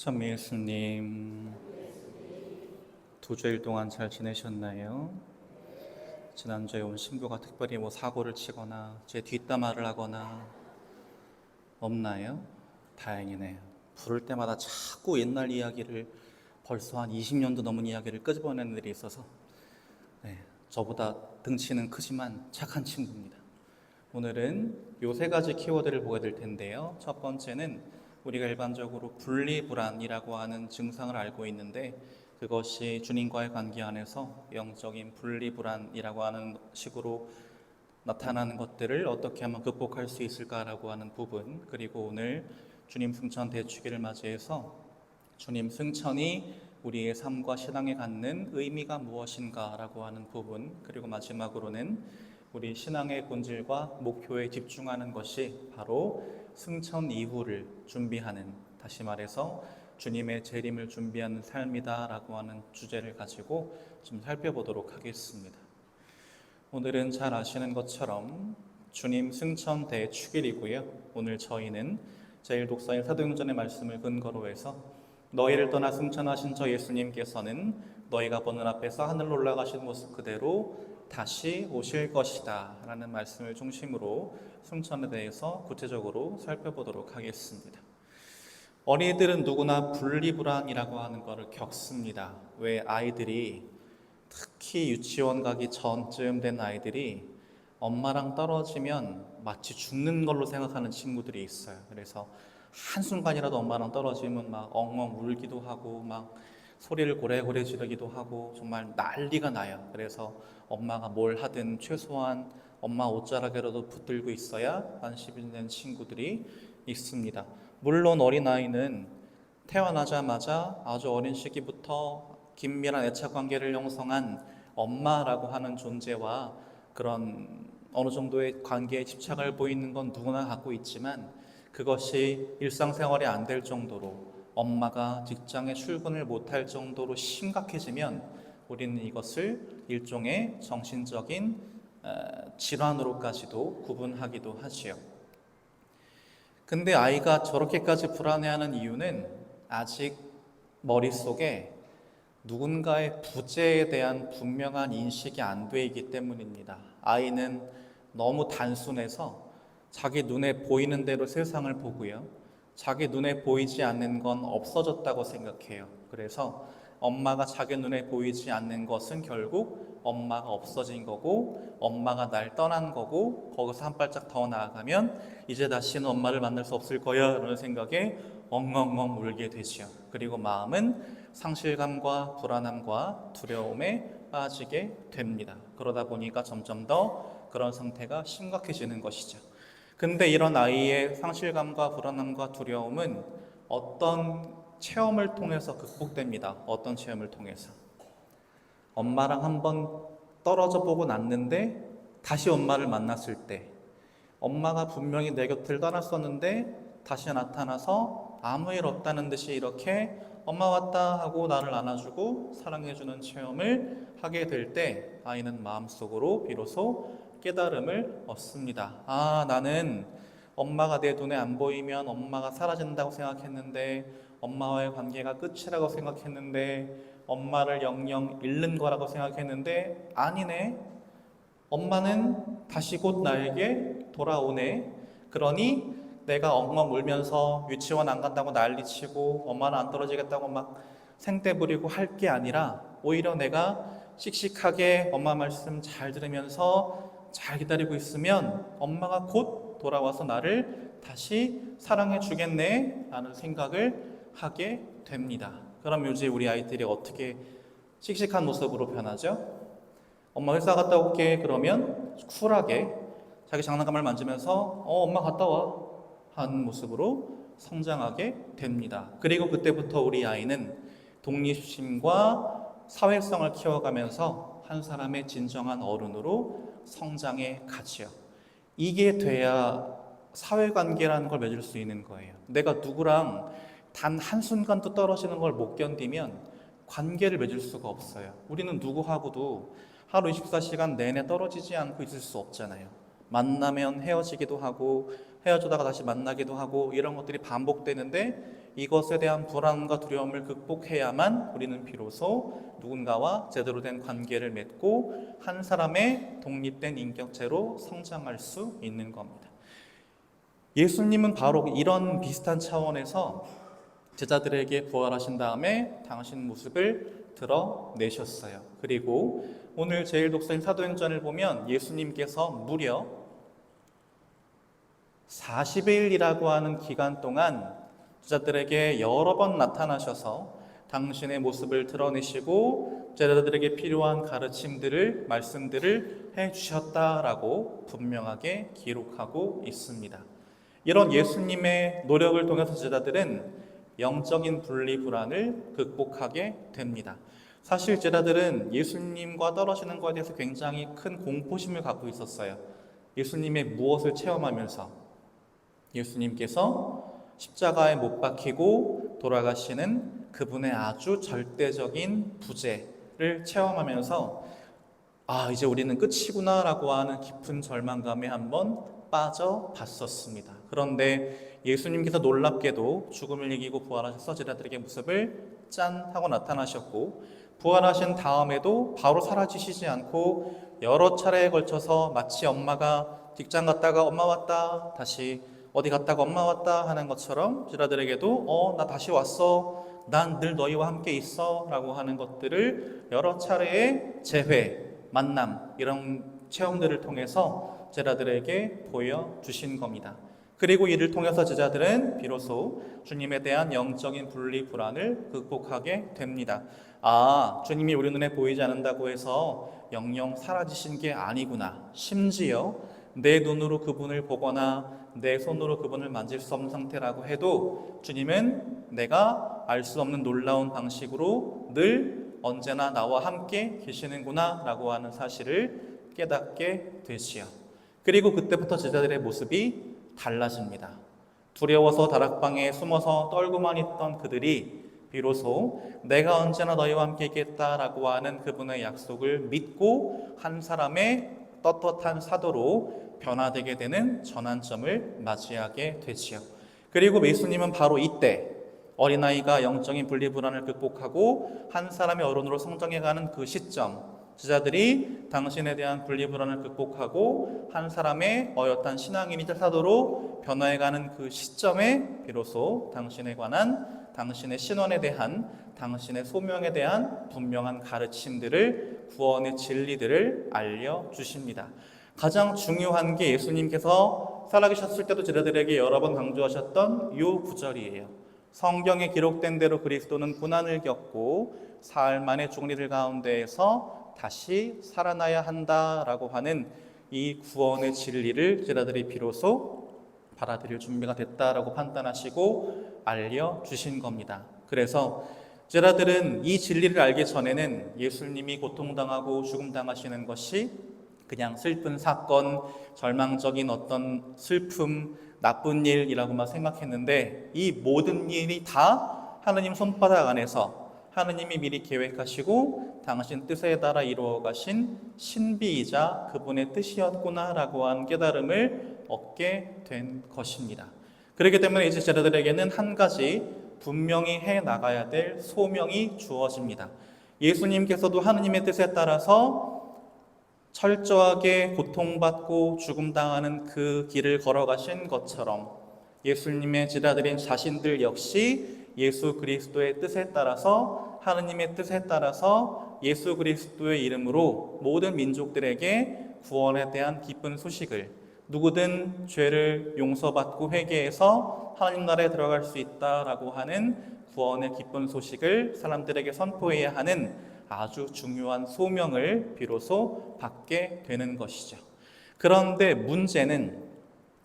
천미 예수님, 두 주일 동안 잘 지내셨나요? 지난주에 온 신부가 특별히 사고를 치거나 제 뒷담화를 하거나 없나요? 다행이네요. 부를 때마다 자꾸 옛날 이야기를, 벌써 한 20년도 넘은 이야기를 끄집어내는 일이 있어서 저보다 등치는 크지만 착한 친구입니다. 오늘은 요 세 가지 키워드를 보게 될 텐데요. 첫 번째는 우리가 일반적으로 분리불안이라고 하는 증상을 알고 있는데, 그것이 주님과의 관계 안에서 영적인 분리불안이라고 하는 식으로 나타나는 것들을 어떻게 하면 극복할 수 있을까라고 하는 부분, 그리고 오늘 주님 승천 대축일을 맞이해서 주님 승천이 우리의 삶과 신앙에 갖는 의미가 무엇인가라고 하는 부분, 그리고 마지막으로는 우리 신앙의 본질과 목표에 집중하는 것이 바로 승천 이후를 준비하는, 다시 말해서 주님의 재림을 준비하는 삶이다라고 하는 주제를 가지고 좀 살펴보도록 하겠습니다. 오늘은 잘 아시는 것처럼 주님 승천 대축일이고요. 오늘 저희는 제1독서인 사도행전의 말씀을 근거로 해서 너희를 떠나 승천하신 저 예수님께서는 너희가 보는 앞에서 하늘로 올라가신 모습 그대로 다시 오실 것이다 라는 말씀을 중심으로 승천에 대해서 구체적으로 살펴보도록 하겠습니다. 어린이들은 누구나 분리불안이라고 하는 것을 겪습니다. 왜 아이들이, 특히 유치원 가기 전쯤 된 아이들이 엄마랑 떨어지면 마치 죽는 걸로 생각하는 친구들이 있어요. 그래서 한순간이라도 엄마랑 떨어지면 막 엉엉 울기도 하고 막 소리를 고래고래 지르기도 하고 정말 난리가 나요. 그래서 엄마가 뭘 하든 최소한 엄마 옷자락에라도 붙들고 있어야 안심이 되는 친구들이 있습니다. 물론 어린아이는 태어나자마자 아주 어린 시기부터 긴밀한 애착 관계를 형성한 엄마라고 하는 존재와 그런 어느 정도의 관계에 집착을 보이는 건 누구나 갖고 있지만, 그것이 일상생활이 안 될 정도로 엄마가 직장에 출근을 못할 정도로 심각해지면 우리는 이것을 일종의 정신적인 질환으로까지도 구분하기도 하지요. 근데 아이가 저렇게까지 불안해하는 이유는 아직 머릿속에 누군가의 부재에 대한 분명한 인식이 안 돼 있기 때문입니다. 아이는 너무 단순해서 자기 눈에 보이는 대로 세상을 보고요, 자기 눈에 보이지 않는 건 없어졌다고 생각해요. 그래서 엄마가 자기 눈에 보이지 않는 것은 결국 엄마가 없어진 거고, 엄마가 날 떠난 거고, 거기서 한 발짝 더 나아가면 이제 다시는 엄마를 만날 수 없을 거야 라는 생각에 엉엉엉 울게 되지요. 그리고 마음은 상실감과 불안함과 두려움에 빠지게 됩니다. 그러다 보니까 점점 더 그런 상태가 심각해지는 것이죠. 근데 이런 아이의 상실감과 불안함과 두려움은 어떤 체험을 통해서 극복됩니다. 어떤 체험을 통해서? 엄마랑 한번 떨어져 보고 났는데 다시 엄마를 만났을 때, 엄마가 분명히 내 곁을 떠났었는데 다시 나타나서 아무 일 없다는 듯이 이렇게 엄마 왔다 하고 나를 안아주고 사랑해주는 체험을 하게 될 때, 아이는 마음속으로 비로소 깨달음을 얻습니다. 아, 나는 엄마가 내 눈에 안 보이면 엄마가 사라진다고 생각했는데, 엄마와의 관계가 끝이라고 생각했는데, 엄마를 영영 잃는 거라고 생각했는데 아니네, 엄마는 다시 곧 나에게 돌아오네. 그러니 내가 엉엉 울면서 유치원 안 간다고 난리치고 엄마는 안 떨어지겠다고 막 생떼 부리고 할 게 아니라, 오히려 내가 씩씩하게 엄마 말씀 잘 들으면서 잘 기다리고 있으면 엄마가 곧 돌아와서 나를 다시 사랑해 주겠네 라는 생각을 하게 됩니다. 그럼 요즘 우리 아이들이 어떻게 씩씩한 모습으로 변하죠? 엄마 회사 갔다 올게 그러면 쿨하게 자기 장난감을 만지면서 엄마 갔다 와 하는 모습으로 성장하게 됩니다. 그리고 그때부터 우리 아이는 독립심과 사회성을 키워가면서 한 사람의 진정한 어른으로 성장해 가지요. 이게 돼야 사회관계라는 걸 맺을 수 있는 거예요. 내가 누구랑 단 한순간도 떨어지는 걸 못 견디면 관계를 맺을 수가 없어요. 우리는 누구하고도 하루 24시간 내내 떨어지지 않고 있을 수 없잖아요. 만나면 헤어지기도 하고 헤어지다가 다시 만나기도 하고 이런 것들이 반복되는데, 이것에 대한 불안과 두려움을 극복해야만 우리는 비로소 누군가와 제대로 된 관계를 맺고 한 사람의 독립된 인격체로 성장할 수 있는 겁니다. 예수님은 바로 이런 비슷한 차원에서 제자들에게 부활하신 다음에 당신 모습을 드러내셨어요. 그리고 오늘 제일 독서인 사도행전을 보면 예수님께서 무려 40일이라고 하는 기간 동안 제자들에게 여러 번 나타나셔서 당신의 모습을 드러내시고 제자들에게 필요한 가르침들을, 말씀들을 해주셨다라고 분명하게 기록하고 있습니다. 이런 예수님의 노력을 통해서 제자들은 영적인 분리불안을 극복하게 됩니다. 사실 제자들은 예수님과 떨어지는 것에 대해서 굉장히 큰 공포심을 갖고 있었어요. 예수님의 무엇을 체험하면서 예수님께서 십자가에 못 박히고 돌아가시는 그분의 아주 절대적인 부재를 체험하면서 이제 우리는 끝이구나 라고 하는 깊은 절망감에 한번 빠져봤었습니다. 그런데 예수님께서 놀랍게도 죽음을 이기고 부활하셔서 제자들에게 모습을 짠 하고 나타나셨고, 부활하신 다음에도 바로 사라지시지 않고 여러 차례에 걸쳐서 마치 엄마가 직장 갔다가 엄마 왔다, 다시 어디 갔다가 엄마 왔다 하는 것처럼 제자들에게도 나 다시 왔어, 난 늘 너희와 함께 있어 라고 하는 것들을 여러 차례의 재회, 만남, 이런 체험들을 통해서 제자들에게 보여주신 겁니다. 그리고 이를 통해서 제자들은 비로소 주님에 대한 영적인 분리불안을 극복하게 됩니다. 주님이 우리 눈에 보이지 않는다고 해서 영영 사라지신 게 아니구나. 심지어 내 눈으로 그분을 보거나 내 손으로 그분을 만질 수 없는 상태라고 해도 주님은 내가 알 수 없는 놀라운 방식으로 늘 언제나 나와 함께 계시는구나 라고 하는 사실을 깨닫게 되지요. 그리고 그때부터 제자들의 모습이 달라집니다. 두려워서 다락방에 숨어서 떨고만 있던 그들이 비로소 내가 언제나 너희와 함께 있겠다라고 하는 그분의 약속을 믿고 한 사람의 떳떳한 사도로 변화되게 되는 전환점을 맞이하게 되지요. 그리고 예수님은 바로 이때 어린아이가 영적인 분리불안을 극복하고 한 사람의 어른으로 성장해가는 그 시점, 제자들이 당신에 대한 분리불안을 극복하고 한 사람의 어엿한 신앙인이자 사도로 변화해가는 그 시점에 비로소 당신에 관한, 당신의 신원에 대한, 당신의 소명에 대한 분명한 가르침들을, 구원의 진리들을 알려주십니다. 가장 중요한 게 예수님께서 살아계셨을 때도 제자들에게 여러 번 강조하셨던 이 구절이에요. 성경에 기록된 대로 그리스도는 고난을 겪고 사흘 만에 죽은 이들 가운데에서 다시 살아나야 한다라고 하는 이 구원의 진리를 제자들이 비로소 받아들일 준비가 됐다라고 판단하시고 알려주신 겁니다. 그래서 제자들은 이 진리를 알기 전에는 예수님이 고통당하고 죽음당하시는 것이 그냥 슬픈 사건, 절망적인 어떤 슬픔, 나쁜 일이라고만 생각했는데 이 모든 일이 다 하느님 손바닥 안에서 하느님이 미리 계획하시고 당신 뜻에 따라 이루어 가신 신비이자 그분의 뜻이었구나라고 한 깨달음을 얻게 된 것입니다. 그렇기 때문에 이제 제자들에게는 한 가지 분명히 해 나가야 될 소명이 주어집니다. 예수님께서도 하느님의 뜻에 따라서 철저하게 고통받고 죽음당하는 그 길을 걸어가신 것처럼 예수님의 제자들인 자신들 역시 예수 그리스도의 뜻에 따라서, 하느님의 뜻에 따라서 예수 그리스도의 이름으로 모든 민족들에게 구원에 대한 기쁜 소식을, 누구든 죄를 용서받고 회개해서 하나님 나라에 들어갈 수 있다라고 하는 구원의 기쁜 소식을 사람들에게 선포해야 하는 아주 중요한 소명을 비로소 받게 되는 것이죠. 그런데 문제는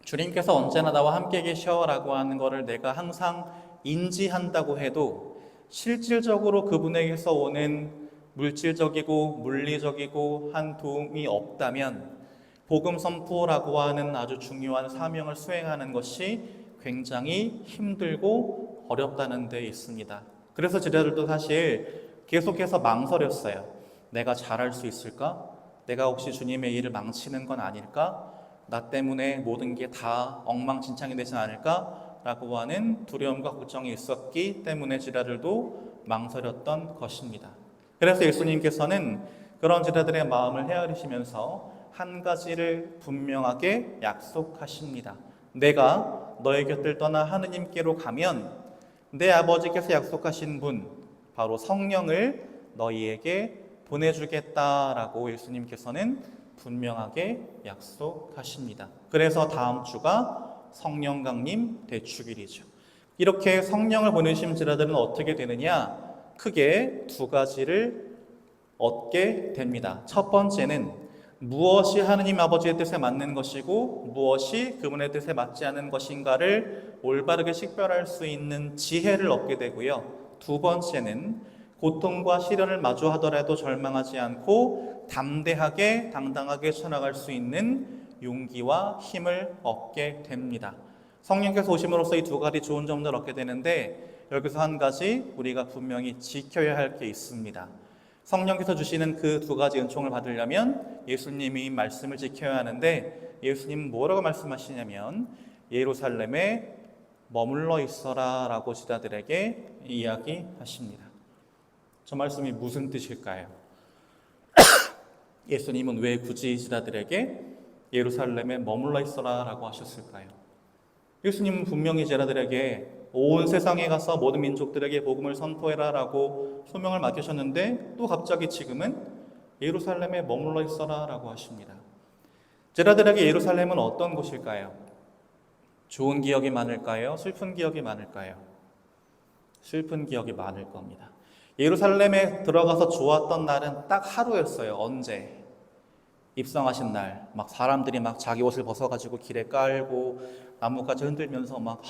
주님께서 언제나 나와 함께 계셔라고 하는 것을 내가 항상 인지한다고 해도 실질적으로 그분에게서 오는 물질적이고 물리적이고 한 도움이 없다면 복음 선포라고 하는 아주 중요한 사명을 수행하는 것이 굉장히 힘들고 어렵다는 데 있습니다. 그래서 제자들도 사실 계속해서 망설였어요. 내가 잘할 수 있을까? 내가 혹시 주님의 일을 망치는 건 아닐까? 나 때문에 모든 게 다 엉망진창이 되지 않을까? 라고 하는 두려움과 걱정이 있었기 때문에 제자들도 망설였던 것입니다. 그래서 예수님께서는 그런 제자들의 마음을 헤아리시면서 한 가지를 분명하게 약속하십니다. 내가 너희 곁을 떠나 하느님께로 가면 내 아버지께서 약속하신 분, 바로 성령을 너희에게 보내주겠다라고 예수님께서는 분명하게 약속하십니다. 그래서 다음 주가 성령 강림 대축일이죠. 이렇게 성령을 보내신 제자들은 어떻게 되느냐? 크게 두 가지를 얻게 됩니다. 첫 번째는 무엇이 하느님 아버지의 뜻에 맞는 것이고 무엇이 그분의 뜻에 맞지 않는 것인가를 올바르게 식별할 수 있는 지혜를 얻게 되고요. 두 번째는 고통과 시련을 마주하더라도 절망하지 않고 담대하게 당당하게 쳐나갈 수 있는 용기와 힘을 얻게 됩니다. 성령께서 오심으로써 이 두 가지 좋은 점들을 얻게 되는데 여기서 한 가지 우리가 분명히 지켜야 할 게 있습니다. 성령께서 주시는 그 두 가지 은총을 받으려면 예수님이 말씀을 지켜야 하는데 예수님은 뭐라고 말씀하시냐면 예루살렘에 머물러 있어라 라고 제자들에게 이야기하십니다. 저 말씀이 무슨 뜻일까요? 예수님은 왜 굳이 제자들에게 예루살렘에 머물러 있어라 라고 하셨을까요? 예수님은 분명히 제자들에게 온 세상에 가서 모든 민족들에게 복음을 선포해라 라고 소명을 맡기셨는데 또 갑자기 지금은 예루살렘에 머물러 있어라 라고 하십니다. 제자들에게 예루살렘은 어떤 곳일까요? 좋은 기억이 많을까요? 슬픈 기억이 많을까요? 슬픈 기억이 많을 겁니다. 예루살렘에 들어가서 좋았던 날은 딱 하루였어요. 언제? 입성하신 날. 막 사람들이 막 자기 옷을 벗어가지고 길에 깔고 나뭇가지 흔들면서 막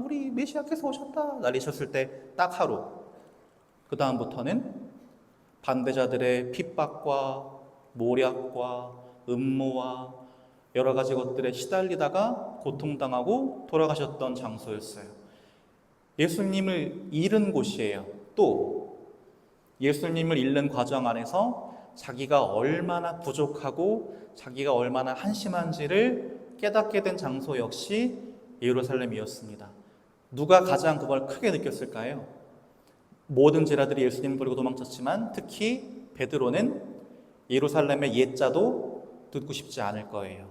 우리 메시아께서 오셨다 난리쳤을 때 딱 하루. 그 다음부터는 반대자들의 핍박과 모략과 음모와 여러 가지 것들에 시달리다가 고통당하고 돌아가셨던 장소였어요. 예수님을 잃은 곳이에요. 또 예수님을 잃는 과정 안에서 자기가 얼마나 부족하고 자기가 얼마나 한심한지를 깨닫게 된 장소 역시 예루살렘이었습니다. 누가 가장 그걸 크게 느꼈을까요? 모든 제자들이 예수님을 버리고 도망쳤지만 특히 베드로는 예루살렘의 옛자도 듣고 싶지 않을 거예요.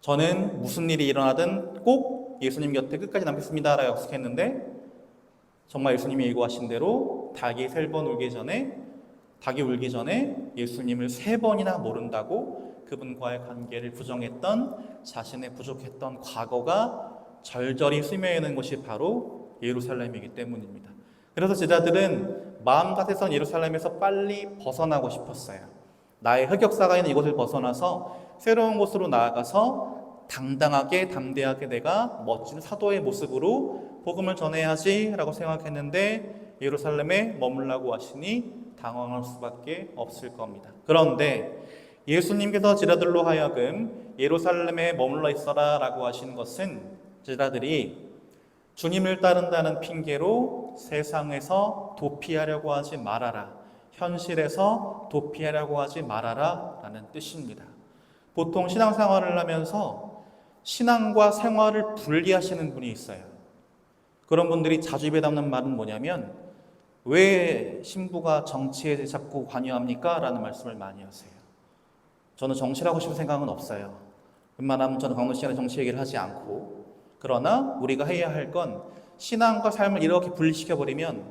저는 무슨 일이 일어나든 꼭 예수님 곁에 끝까지 남겠습니다 라고 약속했는데 정말 예수님이 예고하신 대로 닭이 울기 전에 예수님을 3번이나 모른다고 그분과의 관계를 부정했던 자신의 부족했던 과거가 절절히 스며있는 곳이 바로 예루살렘이기 때문입니다. 그래서 제자들은 마음 같아서는 예루살렘에서 빨리 벗어나고 싶었어요. 나의 흑역사가 있는 이곳을 벗어나서 새로운 곳으로 나아가서 당당하게 담대하게 내가 멋진 사도의 모습으로 복음을 전해야지 라고 생각했는데 예루살렘에 머물라고 하시니 당황할 수밖에 없을 겁니다. 그런데 예수님께서 제자들로 하여금 예루살렘에 머물러 있어라 라고 하신 것은 제자들이 주님을 따른다는 핑계로 세상에서 도피하려고 하지 말아라, 현실에서 도피하려고 하지 말아라 라는 뜻입니다. 보통 신앙생활을 하면서 신앙과 생활을 분리하시는 분이 있어요. 그런 분들이 자주 입에 담는 말은 뭐냐면 왜 신부가 정치에 자꾸 관여합니까? 라는 말씀을 많이 하세요. 저는 정치를 하고 싶은 생각은 없어요. 웬만하면 저는 강론 시간에 정치 얘기를 하지 않고, 그러나 우리가 해야 할 건 신앙과 삶을 이렇게 분리시켜버리면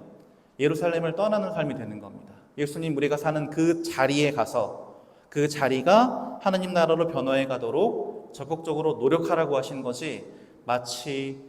예루살렘을 떠나는 삶이 되는 겁니다. 예수님 우리가 사는 그 자리에 가서 그 자리가 하느님 나라로 변화해 가도록 적극적으로 노력하라고 하신 것이 마치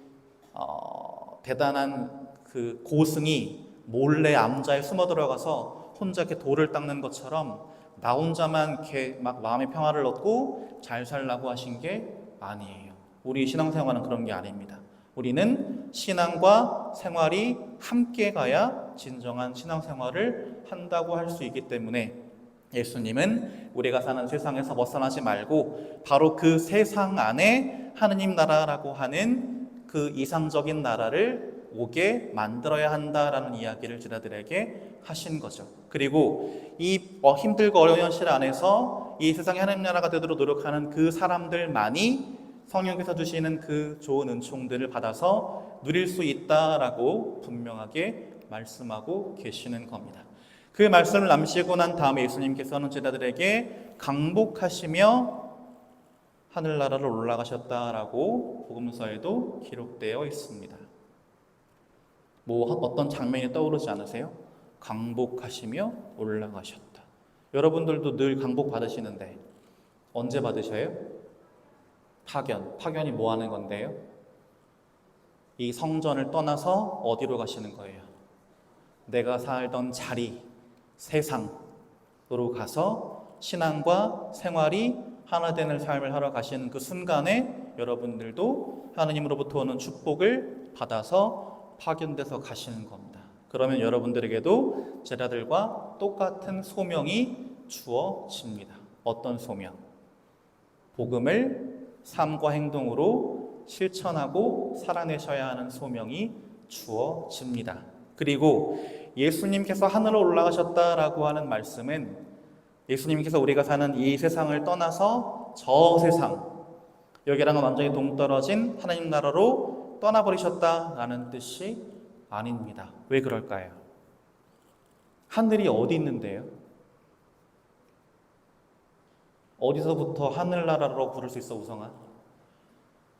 대단한 그 고승이 몰래 암자에 숨어 들어가서 혼자 이렇게 돌을 닦는 것처럼 나 혼자만 이렇게 막 마음의 평화를 얻고 잘 살라고 하신 게 아니에요. 우리 신앙생활은 그런 게 아닙니다. 우리는 신앙과 생활이 함께 가야 진정한 신앙생활을 한다고 할 수 있기 때문에 예수님은 우리가 사는 세상에서 벗어나지 말고 바로 그 세상 안에 하느님 나라라고 하는 그 이상적인 나라를 오게 만들어야 한다라는 이야기를 제자들에게 하신 거죠. 그리고 이 힘들고 어려운 현실 안에서 이 세상의 하나님 나라가 되도록 노력하는 그 사람들만이 성령께서 주시는 그 좋은 은총들을 받아서 누릴 수 있다라고 분명하게 말씀하고 계시는 겁니다. 그 말씀을 남기고 난 다음에 예수님께서는 제자들에게 강복하시며 하늘나라로 올라가셨다라고 복음서에도 기록되어 있습니다. 어떤 장면이 떠오르지 않으세요? 강복하시며 올라가셨다. 여러분들도 늘 강복 받으시는데 언제 받으셔요? 파견이 뭐 하는 건데요? 이 성전을 떠나서 어디로 가시는 거예요? 내가 살던 자리, 세상으로 가서 신앙과 생활이 하나 되는 삶을 하러 가시는 그 순간에 여러분들도 하나님으로부터 오는 축복을 받아서 파견돼서 가시는 겁니다. 그러면 여러분들에게도 제자들과 똑같은 소명이 주어집니다. 어떤 소명? 복음을 삶과 행동으로 실천하고 살아내셔야 하는 소명이 주어집니다. 그리고 예수님께서 하늘로 올라가셨다라고 하는 말씀은 예수님께서 우리가 사는 이 세상을 떠나서 저 세상, 여기랑은 완전히 동떨어진 하나님 나라로 떠나버리셨다라는 뜻이 아닙니다. 왜 그럴까요? 하늘이 어디 있는데요? 어디서부터 하늘나라로 부를 수 있어, 우성아?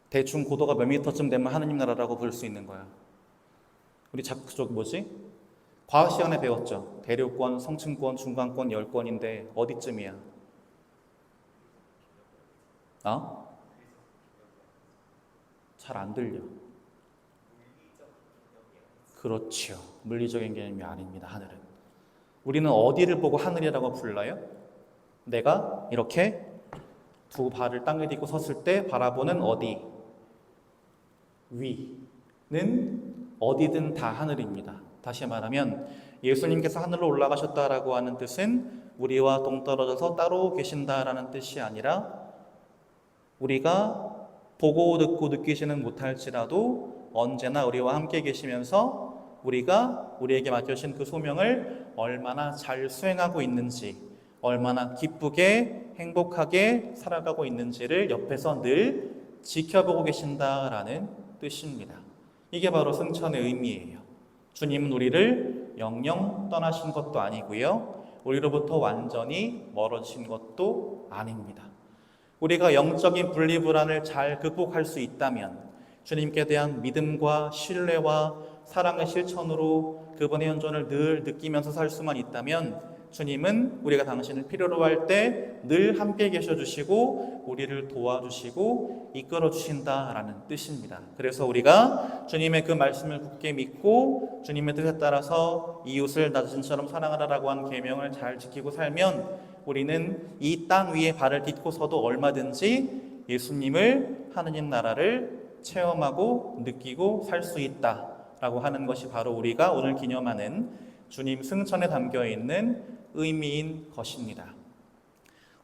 대충 고도가 몇 미터쯤 되면 하느님 나라라고 부를 수 있는 거야. 우리 그쪽 과학 시간에 배웠죠. 대륙권, 성층권, 중간권, 열권인데 어디쯤이야? 잘 안 들려. 그렇죠. 물리적인 개념이 아닙니다. 하늘은. 우리는 어디를 보고 하늘이라고 불러요? 내가 이렇게 두 발을 땅에 딛고 섰을 때 바라보는 어디? 위는 어디든 다 하늘입니다. 다시 말하면 예수님께서 하늘로 올라가셨다라고 하는 뜻은 우리와 동떨어져서 따로 계신다라는 뜻이 아니라 우리가 보고 듣고 느끼지는 못할지라도 언제나 우리와 함께 계시면서 우리가 우리에게 맡겨주신 그 소명을 얼마나 잘 수행하고 있는지, 얼마나 기쁘게 행복하게 살아가고 있는지를 옆에서 늘 지켜보고 계신다라는 뜻입니다. 이게 바로 승천의 의미예요. 주님은 우리를 영영 떠나신 것도 아니고요, 우리로부터 완전히 멀어진 것도 아닙니다. 우리가 영적인 분리불안을 잘 극복할 수 있다면, 주님께 대한 믿음과 신뢰와 사랑의 실천으로 그분의 현존을 늘 느끼면서 살 수만 있다면 주님은 우리가 당신을 필요로 할 때 늘 함께 계셔 주시고 우리를 도와주시고 이끌어 주신다라는 뜻입니다. 그래서 우리가 주님의 그 말씀을 굳게 믿고 주님의 뜻에 따라서 이웃을 나 자신처럼 사랑하라라고 한 계명을 잘 지키고 살면 우리는 이 땅 위에 발을 딛고서도 얼마든지 예수님을, 하느님 나라를 체험하고 느끼고 살 수 있다라고 하는 것이 바로 우리가 오늘 기념하는 주님 승천에 담겨있는 의미인 것입니다.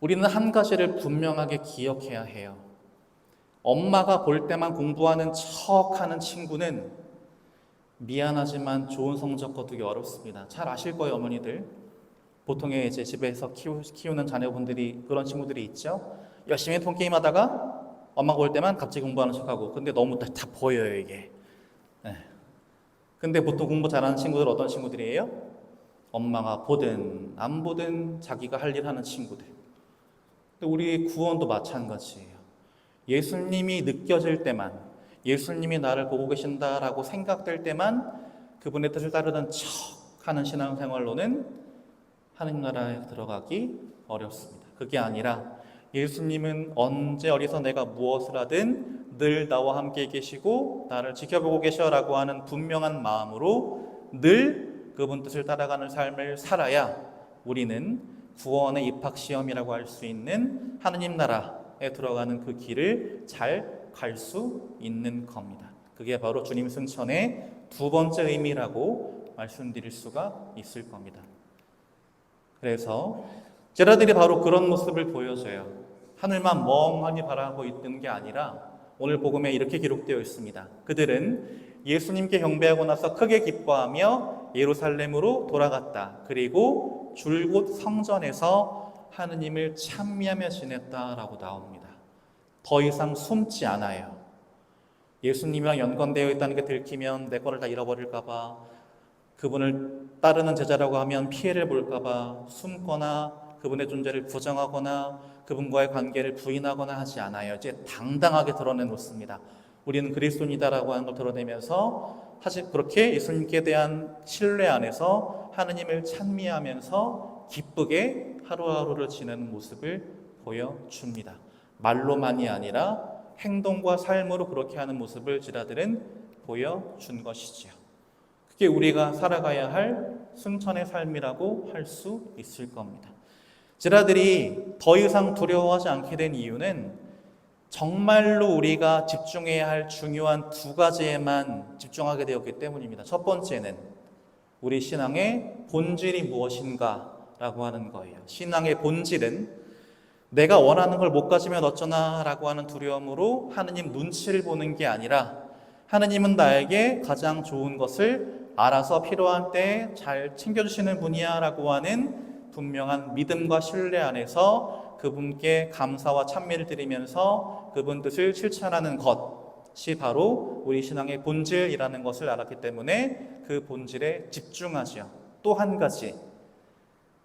우리는 한 가지를 분명하게 기억해야 해요. 엄마가 볼 때만 공부하는 척하는 친구는 미안하지만 좋은 성적 거두기 어렵습니다. 잘 아실 거예요, 어머니들. 보통의 이제 집에서 키우는 자녀분들이 그런 친구들이 있죠. 열심히 폰게임 하다가 엄마가 볼 때만 갑자기 공부하는 척하고, 근데 너무 다 보여요, 이게. 네. 근데 보통 공부 잘하는 친구들 어떤 친구들이에요? 엄마가 보든 안 보든 자기가 할 일 하는 친구들. 근데 우리 구원도 마찬가지예요. 예수님이 느껴질 때만, 예수님이 나를 보고 계신다라고 생각될 때만 그분의 뜻을 따르는 척하는 신앙생활로는 하느님 나라에 들어가기 어렵습니다. 그게 아니라 예수님은 언제 어디서 내가 무엇을 하든 늘 나와 함께 계시고 나를 지켜보고 계셔라고 하는 분명한 마음으로 늘 그분 뜻을 따라가는 삶을 살아야 우리는 구원의 입학시험이라고 할 수 있는 하느님 나라에 들어가는 그 길을 잘 갈 수 있는 겁니다. 그게 바로 주님 승천의 두 번째 의미라고 말씀드릴 수가 있을 겁니다. 그래서 제자들이 바로 그런 모습을 보여줘요. 하늘만 멍하니 바라보고 있는 게 아니라 오늘 복음에 이렇게 기록되어 있습니다. 그들은 예수님께 경배하고 나서 크게 기뻐하며 예루살렘으로 돌아갔다. 그리고 줄곧 성전에서 하느님을 찬미하며 지냈다라고 나옵니다. 더 이상 숨지 않아요. 예수님이랑 연관되어 있다는 게 들키면 내 거를 다 잃어버릴까봐, 그분을 따르는 제자라고 하면 피해를 볼까봐 숨거나 그분의 존재를 부정하거나 그분과의 관계를 부인하거나 하지 않아요. 이제 당당하게 드러내놓습니다. 우리는 그리스도인이다라고 하는 걸 드러내면서 사실 그렇게 예수님께 대한 신뢰 안에서 하느님을 찬미하면서 기쁘게 하루하루를 지내는 모습을 보여줍니다. 말로만이 아니라 행동과 삶으로 그렇게 하는 모습을 제자들은 보여준 것이지요. 그게 우리가 살아가야 할 승천의 삶이라고 할 수 있을 겁니다. 제자들이 더 이상 두려워하지 않게 된 이유는 정말로 우리가 집중해야 할 중요한 두 가지에만 집중하게 되었기 때문입니다. 첫 번째는 우리 신앙의 본질이 무엇인가라고 하는 거예요. 신앙의 본질은 내가 원하는 걸 못 가지면 어쩌나 라고 하는 두려움으로 하느님 눈치를 보는 게 아니라 하느님은 나에게 가장 좋은 것을 알아서 필요한 때에 잘 챙겨주시는 분이야 라고 하는 분명한 믿음과 신뢰 안에서 그분께 감사와 찬미를 드리면서 그분 뜻을 실천하는 것이 바로 우리 신앙의 본질이라는 것을 알았기 때문에 그 본질에 집중하죠. 또 한 가지,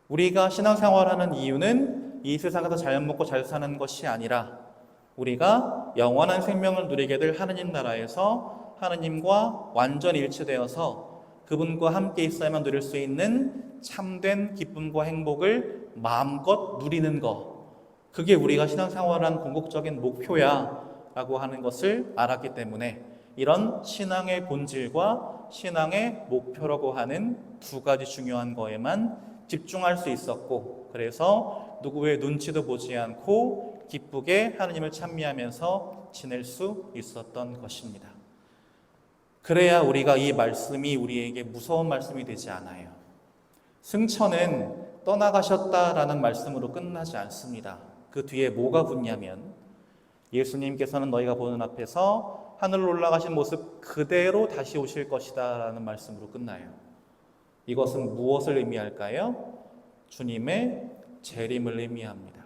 우리가 신앙생활하는 이유는 이 세상에서 잘 먹고 잘 사는 것이 아니라 우리가 영원한 생명을 누리게 될 하느님 나라에서 하느님과 완전히 일치되어서 그분과 함께 있어야만 누릴 수 있는 참된 기쁨과 행복을 마음껏 누리는 것, 그게 우리가 신앙생활한 궁극적인 목표야 라고 하는 것을 알았기 때문에 이런 신앙의 본질과 신앙의 목표라고 하는 두 가지 중요한 거에만 집중할 수 있었고, 그래서 누구의 눈치도 보지 않고 기쁘게 하느님을 찬미하면서 지낼 수 있었던 것입니다. 그래야 우리가 이 말씀이 우리에게 무서운 말씀이 되지 않아요. 승천은 떠나가셨다라는 말씀으로 끝나지 않습니다. 그 뒤에 뭐가 붙냐면 예수님께서는 너희가 보는 앞에서 하늘로 올라가신 모습 그대로 다시 오실 것이다 라는 말씀으로 끝나요. 이것은 무엇을 의미할까요? 주님의 재림을 의미합니다.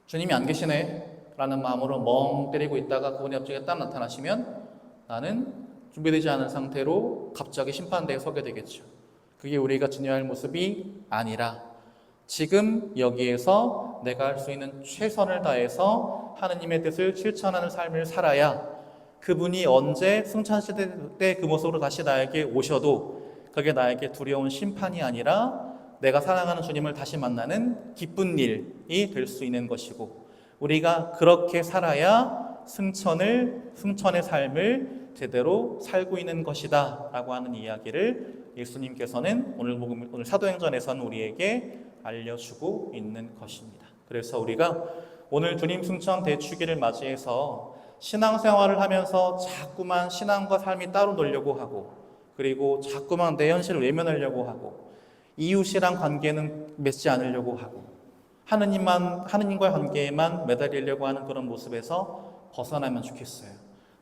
주님이 안 계시네 라는 마음으로 멍 때리고 있다가 그분이 갑자기 딱 나타나시면 나는 준비되지 않은 상태로 갑자기 심판대에 서게 되겠죠. 그게 우리가 지녀야 할 모습이 아니라 지금 여기에서 내가 할 수 있는 최선을 다해서 하느님의 뜻을 실천하는 삶을 살아야 그분이 언제 승천하실 때 그 모습으로 다시 나에게 오셔도 그게 나에게 두려운 심판이 아니라 내가 사랑하는 주님을 다시 만나는 기쁜 일이 될 수 있는 것이고, 우리가 그렇게 살아야 승천의 삶을 제대로 살고 있는 것이다 라고 하는 이야기를 예수님께서는 오늘 사도행전에서는 우리에게 알려주고 있는 것입니다. 그래서 우리가 오늘 주님 승천 대축일을 맞이해서 신앙생활을 하면서 자꾸만 신앙과 삶이 따로 놀려고 하고, 그리고 자꾸만 내 현실을 외면하려고 하고, 이웃이랑 관계는 맺지 않으려고 하고, 하느님과의 관계에만 매달리려고 하는 그런 모습에서 벗어나면 좋겠어요.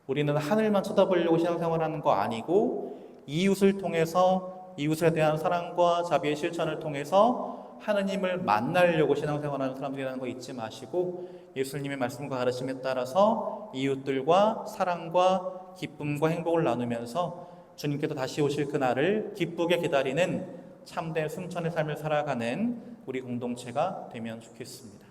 우리는 하늘만 쳐다보려고 신앙생활하는 거 아니고 이웃을 통해서 이웃에 대한 사랑과 자비의 실천을 통해서 하느님을 만나려고 신앙생활하는 사람들이라는 거 잊지 마시고 예수님의 말씀과 가르침에 따라서 이웃들과 사랑과 기쁨과 행복을 나누면서 주님께서 다시 오실 그날을 기쁘게 기다리는 참된 승천의 삶을 살아가는 우리 공동체가 되면 좋겠습니다.